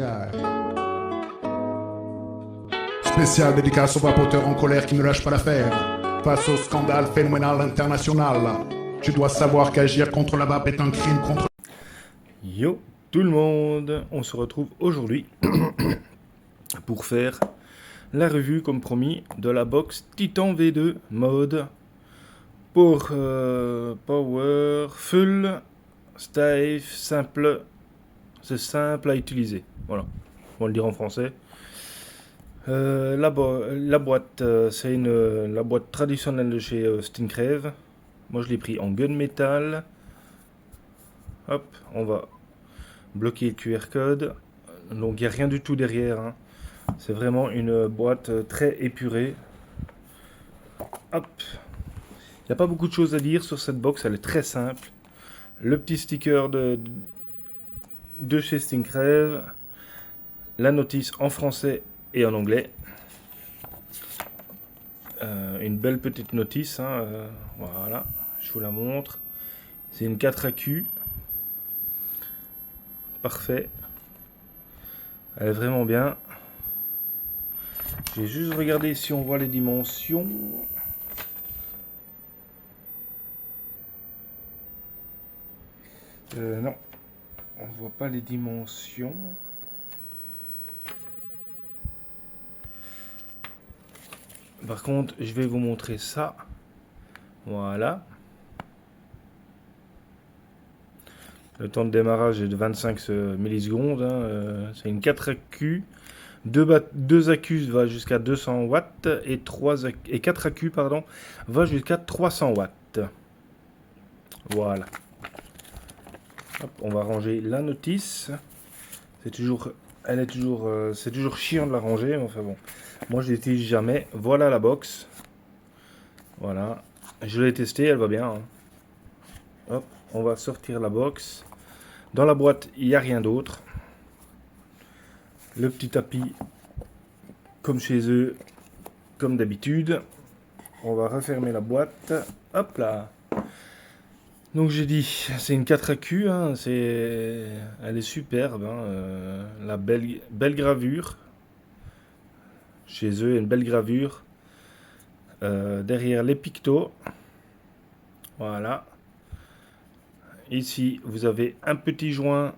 spécial. Spécial dédicace aux vapoteurs en colère qui ne lâchent pas l'affaire. Face au scandale phénoménal international, tu dois savoir qu'agir contre la vape est un crime contre... Yo tout le monde, on se retrouve aujourd'hui pour faire la revue comme promis de la box Titan V2 mode pour Power Full Stave simple, c'est simple à utiliser, voilà, on va le dire en français. La boîte, c'est la boîte traditionnelle de chez Stincrave. Moi je l'ai pris en gunmetal. Hop, on va bloquer le QR code. Donc il n'y a rien du tout derrière, hein. C'est vraiment une boîte très épurée. Hop, il n'y a pas beaucoup de choses à dire sur cette box, elle est très simple. Le petit sticker de chez Stincrave. La notice en français et en anglais. Une belle petite notice, hein, voilà, je vous la montre. C'est une 4AQ. Parfait. Elle est vraiment bien. Je vais juste regarder si on voit les dimensions. Non, on voit pas les dimensions. Par contre, je vais vous montrer ça. Voilà. Le temps de démarrage est de 25 millisecondes. Hein. C'est une 4AQ. 2 accus va jusqu'à 200 watts et 4 accus pardon, va jusqu'à 300 watts. Voilà. Hop, on va ranger la notice. C'est toujours chiant de la ranger, mais enfin bon. Moi je l'utilise jamais. Voilà la box. Voilà. Je l'ai testé, elle va bien. Hein. Hop, on va sortir la box. Dans la boîte, il n'y a rien d'autre. Le petit tapis, comme chez eux, comme d'habitude. On va refermer la boîte. Hop là. Donc j'ai dit, c'est une 4AQ, hein, elle est superbe. Hein, la belle gravure. Chez eux, il y a une belle gravure. Derrière les pictos. Voilà. Ici, vous avez un petit joint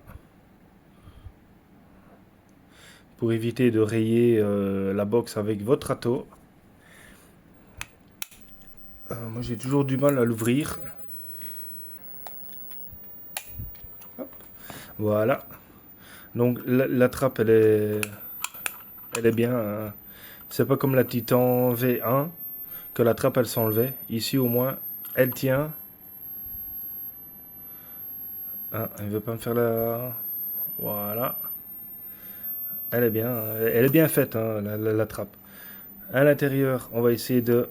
pour éviter de rayer la box avec votre râteau. Moi, j'ai toujours du mal à l'ouvrir. Voilà. Donc, la trappe, elle est bien. Hein. C'est pas comme la Titan V1, que la trappe, elle s'enlevait. Ici, au moins, elle tient. Ah, elle veut pas me faire la... Voilà. Elle est bien faite, hein, la trappe. À l'intérieur, on va essayer de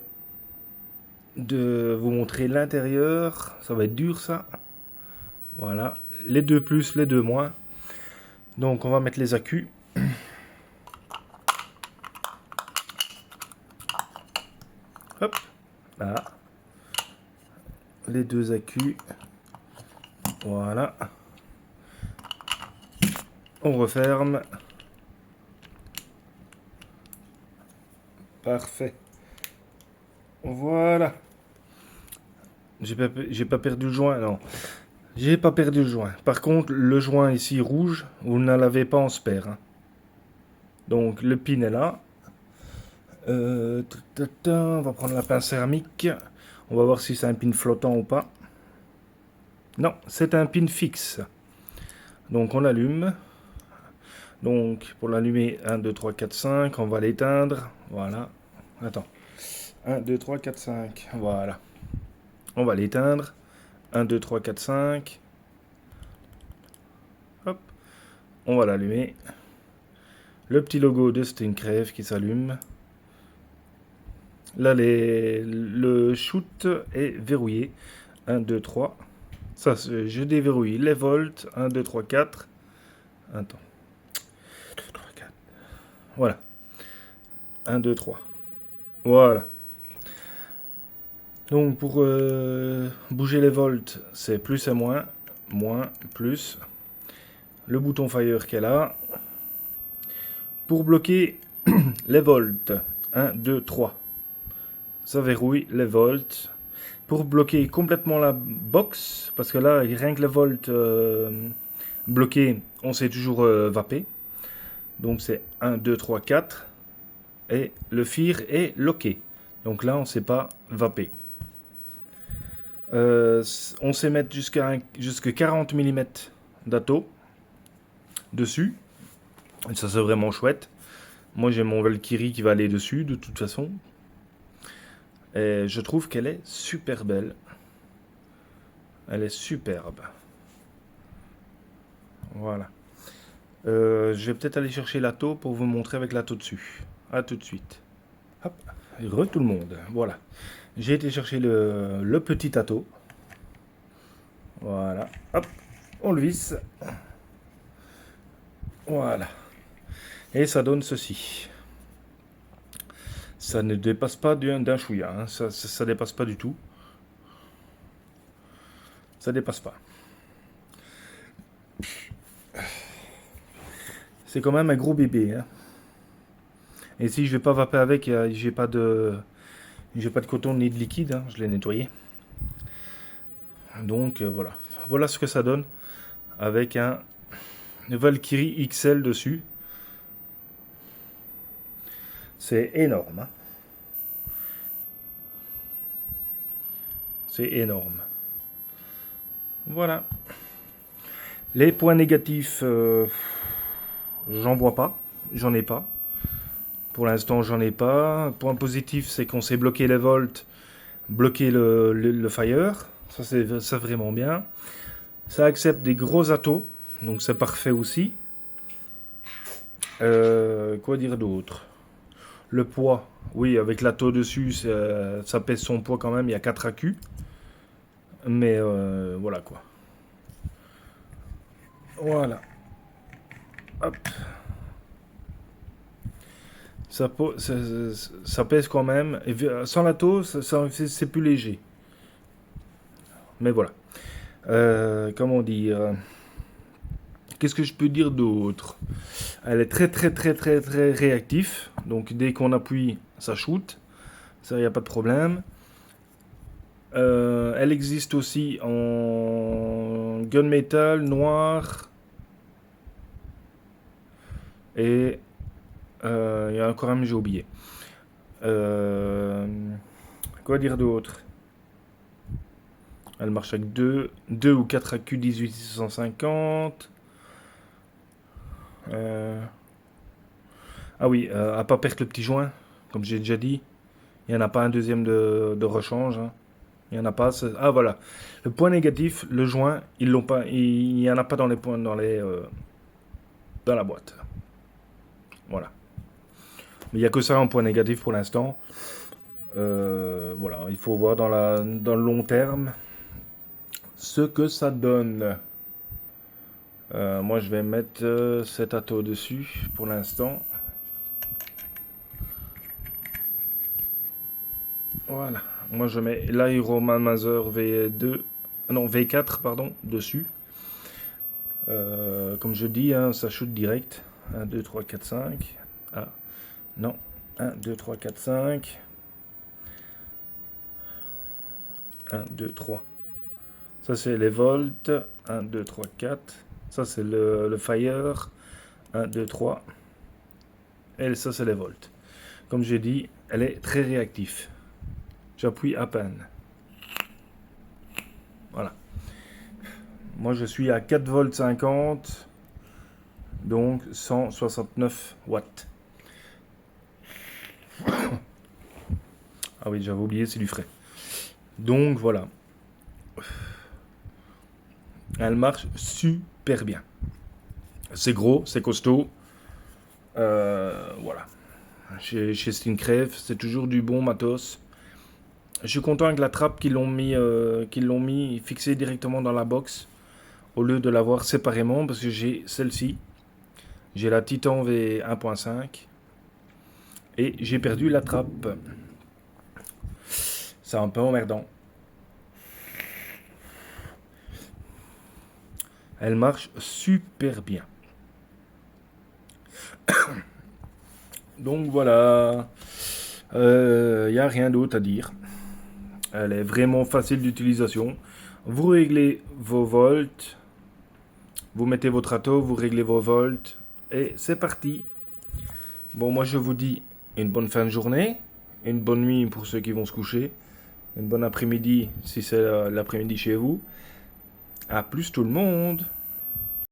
vous montrer l'intérieur. Ça va être dur, ça. Voilà. Les deux plus, les deux moins. Donc, on va mettre les accus. Hop. Là. Les deux accus. Voilà. On referme. Parfait. Voilà. J'ai pas perdu le joint, non. J'ai pas perdu le joint. Par contre, le joint ici rouge, vous ne l'avez pas en spare. Hein. Donc, le pin est là. On va prendre la pince céramique. On va voir si c'est un pin flottant ou pas. Non, c'est un pin fixe. Donc, on l'allume. Donc, pour l'allumer, 1, 2, 3, 4, 5. On va l'éteindre. Voilà. Attends. 1, 2, 3, 4, 5. Voilà. On va l'éteindre. 1, 2, 3, 4, 5. Hop. On va l'allumer. Le petit logo de Stincrave qui s'allume. Là, le shoot est verrouillé. 1, 2, 3. Ça, je déverrouille les volts. 1, 2, 3, 4. Attends. 2, 3, 4. Voilà. 1, 2, 3. Voilà. Donc pour bouger les volts, c'est plus et moins, moins, plus. Le bouton fire qui est là. Pour bloquer les volts, 1, 2, 3, ça verrouille les volts. Pour bloquer complètement la box, parce que là, rien que les volts bloqués, on sait toujours vaper. Donc c'est 1, 2, 3, 4. Et le FIR est locké. Donc là, on ne sait pas vaper. On sait mettre jusqu'à 40 mm d'atto dessus. Et ça, c'est vraiment chouette. Moi, j'ai mon Valkyrie qui va aller dessus, de toute façon. Et je trouve qu'elle est super belle. Elle est superbe. Voilà. Je vais peut-être aller chercher l'atto pour vous montrer avec l'atto dessus. A tout de suite. Hop. Tout le monde. Voilà. J'ai été chercher le petit atto. Voilà. Hop. On le visse. Voilà. Et ça donne ceci. Ça ne dépasse pas d'un chouïa. Hein. Ça dépasse pas du tout. Ça dépasse pas. C'est quand même un gros bébé. Hein. Et si je vais pas vaper avec, j'ai pas de coton ni de liquide. Hein. Je l'ai nettoyé. Donc voilà. Voilà ce que ça donne avec un Valkyrie XL dessus. C'est énorme. Hein. C'est énorme. Voilà. Les points négatifs, j'en vois pas. J'en ai pas. Pour l'instant, j'en ai pas. Point positif, c'est qu'on sait bloquer les volts, bloquer le fire. Ça, c'est vraiment bien. Ça accepte des gros attos. Donc, c'est parfait aussi. Quoi dire d'autre? Le poids. Oui, avec l'atto dessus, ça pèse son poids quand même. Il y a 4 accus. Mais voilà quoi. Voilà. Hop. Ça pèse quand même. Et sans l'atto, c'est plus léger. Mais voilà. Comment dire? Qu'est-ce que je peux dire d'autre? Elle est très très très très très réactive. Donc dès qu'on appuie, ça shoot. Ça, il n'y a pas de problème. Elle existe aussi en gunmetal, noir. Et il y a encore un, mais j'ai oublié. Quoi dire d'autre? Elle marche avec 2 ou 4 AQ 18650. Ah oui, à pas perdre le petit joint, comme j'ai déjà dit. Il n'y en a pas un deuxième de rechange. Hein. Il n'y en a pas. Ah voilà. Le point négatif, le joint, ils l'ont pas. Il n'y en a pas dans les points dans la boîte. Voilà. Mais il n'y a que ça en point négatif pour l'instant. Voilà, il faut voir dans le long terme ce que ça donne. Moi, je vais mettre cet atto dessus pour l'instant. Voilà. Moi, je mets l'Ironman Mazer V4 pardon, dessus. Comme je dis, hein, ça shoot direct. 1, 2, 3, 4, 5. Ah, non. 1, 2, 3, 4, 5. 1, 2, 3. Ça, c'est les volts. 1, 2, 3, 4. Ça, c'est le fire. 1, 2, 3. Et ça, c'est les volts. Comme j'ai dit, elle est très réactive. J'appuie à peine. Voilà. Moi, je suis à 4 volts 50. Donc, 169 watts. Ah oui, j'avais oublié, c'est du frais. Donc, voilà. Elle marche super bien. C'est gros, c'est costaud. Voilà. Chez Stincrave, c'est toujours du bon matos. Je suis content avec la trappe qu'ils l'ont mis fixée directement dans la box au lieu de l'avoir séparément parce que j'ai celle-ci. J'ai la Titan V 1.5 et j'ai perdu la trappe. C'est un peu emmerdant. Elle marche super bien. Donc voilà, il n'y a rien d'autre à dire. Elle est vraiment facile d'utilisation. Vous réglez vos volts, vous mettez votre atto, vous réglez vos volts et c'est parti. Bon, moi je vous dis une bonne fin de journée, une bonne nuit pour ceux qui vont se coucher, une bonne après-midi si c'est l'après-midi chez vous. À plus tout le monde.